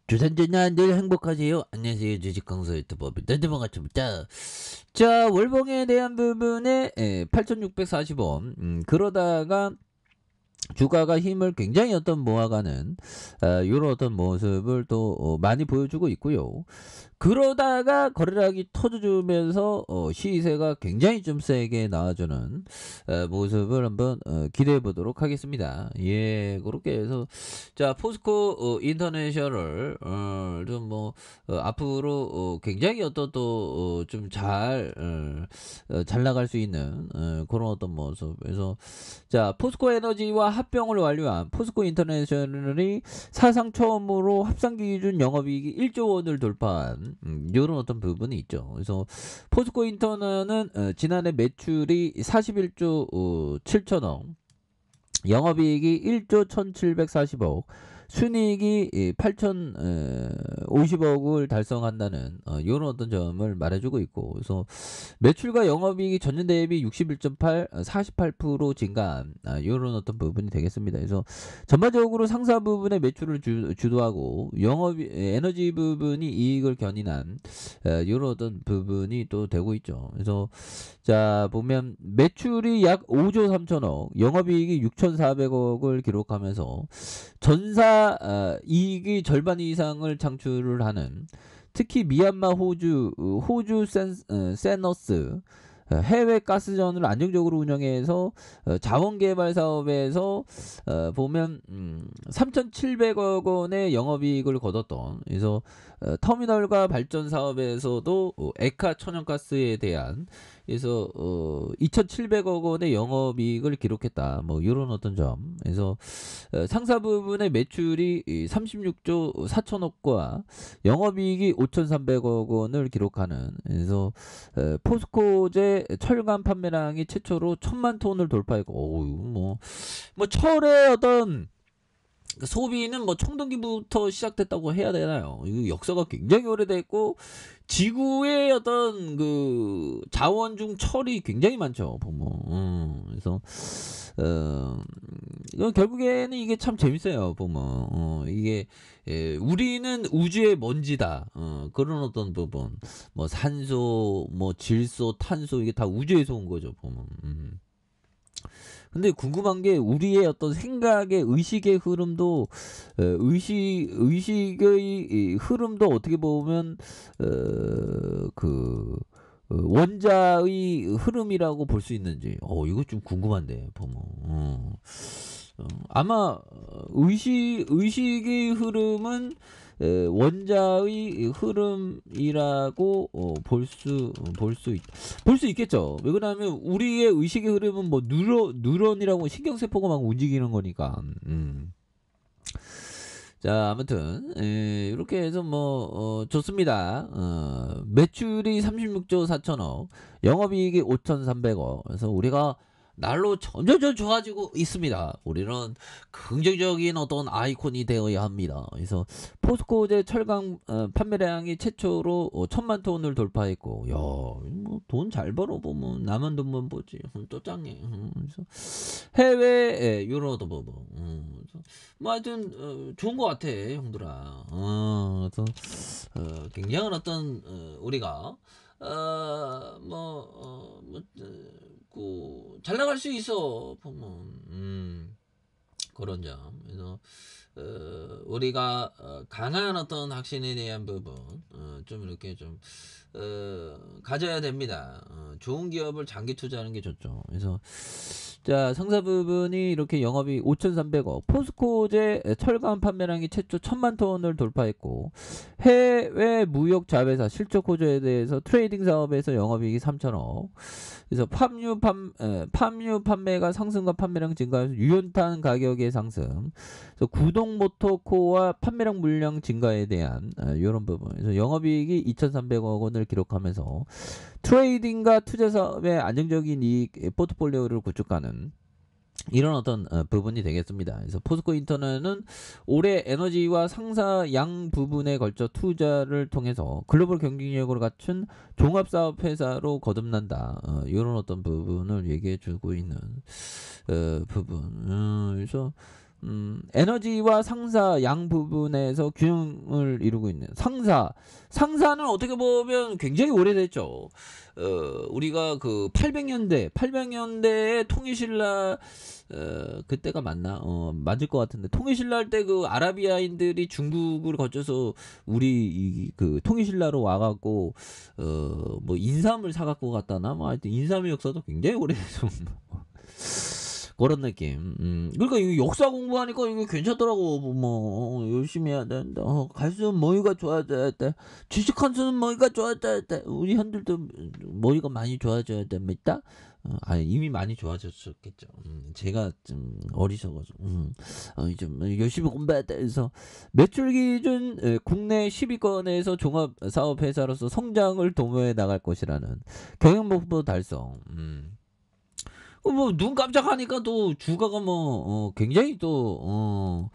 주산전야 늘 행복하세요. 안녕하세요. 주식강사 유튜버입니다. 반갑습니다. 자, 월봉에 대한 부분에 8,640원. 그러다가 주가가 힘을 굉장히 모아가는 이런 어떤 모습을 또 많이 보여주고 있고요. 그러다가 거래량이 터져주면서 시세가 굉장히 좀 세게 나와주는 모습을 한번 기대해 보도록 하겠습니다. 예, 그렇게 해서 자, 포스코 인터내셔널 좀 앞으로 굉장히 어떤 또 좀 잘 나갈 수 있는 그런 어떤 모습. 그래서 자, 포스코 에너지와 합병을 완료한 포스코 인터내셔널이 사상 처음으로 합산기 기준 영업이익이 1조 원을 돌파한 이런 어떤 부분이 있죠. 그래서 포스코 인터는 지난해 매출이 41조 7천억, 영업이익이 1조 1740억, 순이익이 8,050억을 달성한다는 이런 어떤 점을 말해주고 있고, 그래서 매출과 영업이익이 전년 대비 61.8, 48% 증가한 이런 어떤 부분이 되겠습니다. 그래서 전반적으로 상사 부분의 매출을 주도하고 에너지 부분이 이익을 견인한 이런 어떤 부분이 또 되고 있죠. 그래서 자, 보면 매출이 약 5조 3천억, 영업이익이 6,400억을 기록하면서 전사 이익이 절반 이상을 창출을 하는, 특히 미얀마, 호주 세너스 해외 가스전을 안정적으로 운영해서 자원개발 사업에서 보면 3,700억 원의 영업이익을 거뒀던, 그래서 터미널과 발전 사업에서도 에카 천연가스에 대한, 그래서 2,700억 원의 영업이익을 기록했다. 뭐 이런 어떤 점. 그래서 상사 부분의 매출이 36조 4천억과 영업이익이 5,300억 원을 기록하는, 그래서 포스코제 철강 판매량이 최초로 1,000만 톤을 돌파했고, 뭐 철의 어떤 소비는 청동기부터 시작됐다고 해야 되나요? 이 역사가 굉장히 오래됐고, 지구의 어떤 그 자원 중 철이 굉장히 많죠, 보면. 그래서 이건 결국에는 이게 참 재밌어요, 보면. 이게 우리는 우주의 먼지다. 그런 어떤 부분, 산소, 질소, 탄소, 이게 다 우주에서 온 거죠, 보면. 근데 궁금한 게, 우리의 어떤 생각의 의식의 흐름도 의식의 흐름도 어떻게 보면 그 원자의 흐름이라고 볼 수 있는지, 이거 좀 궁금한데, 보면. 아마 의식의 흐름은 원자의 흐름이라고 볼 수 있겠죠. 왜 그러냐면 우리의 의식의 흐름은 뉴런이라고 신경세포가 막 움직이는 거니까. 자, 아무튼 이렇게 해서 좋습니다. 매출이 36조 4천억, 영업이익이 5,300억. 그래서 우리가 날로 점점 좋아지고 있습니다. 우리는 긍정적인 어떤 아이콘이 되어야 합니다. 그래서 포스코제 철강 판매량이 최초로 1,000만 톤을 돌파했고, 야, 돈 잘 벌어 보면 남은 돈만 보지. 또 짱해. 그래서 해외 유로도 보고. 하여튼 좋은 것 같아, 형들아. 그래서 굉장한 어떤 우리가 잘 나갈 수 있어, 보면. 그런 점. 그래서 우리가 강한 어떤 확신에 대한 부분 좀 이렇게 좀 가져야 됩니다. 좋은 기업을 장기 투자하는 게 좋죠. 그래서 자, 상사 부분이 이렇게 영업이 5,300억, 포스코제 철강 판매량이 최초 1,000만 톤을 돌파했고, 해외 무역 자회사 실적 호조에 대해서 트레이딩 사업에서 영업이익이 3천억. 그래서 팜유 판매가 상승과 판매량 증가해서 유연탄 가격의 상승, 그래서 구동 모터코어 판매량 물량 증가에 대한 이런 부분. 그래서 영업이익이 2,300억 원을 기록하면서 트레이딩과 투자 사업의 안정적인 이익 포트폴리오를 구축하는 이런 어떤 부분이 되겠습니다. 그래서 포스코 인터는 올해 에너지와 상사 양 부분에 걸쳐 투자를 통해서 글로벌 경쟁력을 갖춘 종합사업 회사로 거듭난다. 이런 어떤 부분을 얘기해 주고 있는 부분. 그래서 에너지와 상사 양 부분에서 균형을 이루고 있는 상사는 어떻게 보면 굉장히 오래됐죠. 우리가 그 800년대에 통일신라 그때가 맞나? 맞을 것 같은데 통일신라 할 때 그 아라비아인들이 중국을 거쳐서 우리 그 통일신라로 와갖고 뭐 인삼을 사갖고 갔다나 뭐 하여튼 인삼의 역사도 굉장히 오래돼서 그런 느낌. 그러니까 이거 역사 공부하니까 이거 괜찮더라고. 뭐 열심히 해야 된다. 갈수록 머리가 좋아져야 돼. 주식한수는 머리가 좋아져야 돼. 우리 현들도 머리가 많이 좋아져야 됩니다. 이미 많이 좋아졌었겠죠. 제가 좀 어리석어서 좀 열심히 공부해야 돼. 그래서 매출 기준 국내 10위권에서 종합 사업 회사로서 성장을 도모해 나갈 것이라는 경영 목표 달성. 뭐 눈 깜짝하니까 또 주가가 뭐 굉장히 또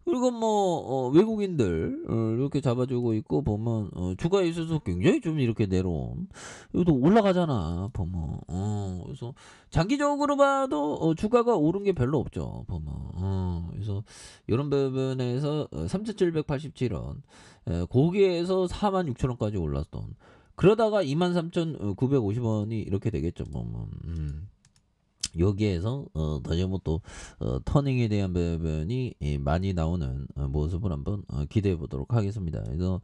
그리고 뭐 외국인들 이렇게 잡아주고 있고 보면 주가에 있어서 굉장히 좀 이렇게 내려온 이것도 올라가잖아 보면 그래서 장기적으로 봐도 주가가 오른 게 별로 없죠 보면 그래서 이런 부분에서 3,787원 거기에서 46,000원까지 올랐던 그러다가 23,950원이 이렇게 되겠죠 보면 여기에서 다시 한번 또 터닝에 대한 부분이 많이 나오는 모습을 한번 기대해 보도록 하겠습니다. 그래서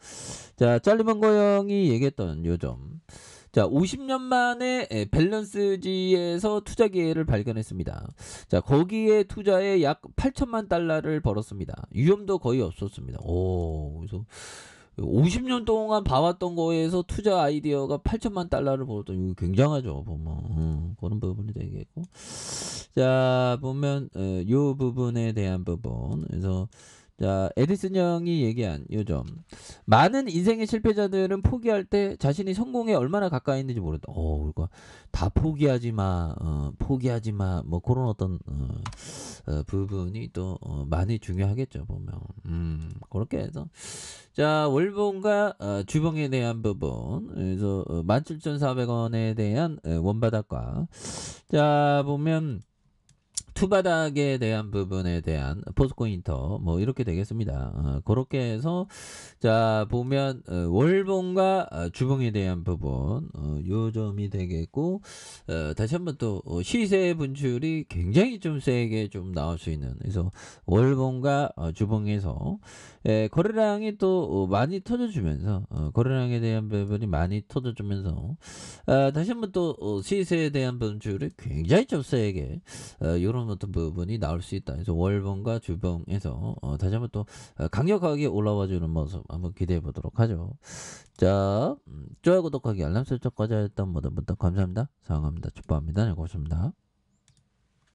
자 짤리먼거 형이 얘기했던 요점 자 50년 만에 밸런스지에서 투자 기회를 발견했습니다. 자 거기에 투자에 약 8천만 달러를 벌었습니다. 위험도 거의 없었습니다. 그래서 50년 동안 봐왔던 거에서 투자 아이디어가 8천만 달러를 벌었던 이거 굉장하죠 보면 그런 부분이 되겠고 자 보면 요 부분에 대한 부분 그래서 자 에디슨 형이 얘기한 요점 많은 인생의 실패자들은 포기할 때 자신이 성공에 얼마나 가까이 있는지 모른다. 그러니까 다 포기하지마 뭐 그런 어떤 부분이 또 많이 중요하겠죠 보면 그렇게 해서 자 월봉과 주봉에 대한 부분 그래서 17,400원에 대한 원바닥과 자 보면 투바닥에 대한 부분에 대한 포스코 인터 뭐 이렇게 되겠습니다. 그렇게 해서 자 보면 월봉과 주봉에 대한 부분 요 점이 되겠고 다시 한번 또 시세 분출이 굉장히 좀 세게 좀 나올 수 있는 그래서 월봉과 주봉에서 거래량이 또 많이 터져주면서 거래량에 대한 부분이 많이 터져주면서 다시 한번 또 시세에 대한 분출이 굉장히 좀 세게 이런 어떤 부분이 나올 수 있다. 그래서 월봉과 주봉에서 다시 한번 또 강력하게 올라와주는 모습 한번 기대해 보도록 하죠. 자, 좋아요, 구독하기, 알람 설정까지 했던 모든 분들 감사합니다. 사랑합니다. 축복합니다. 네, 고맙습니다.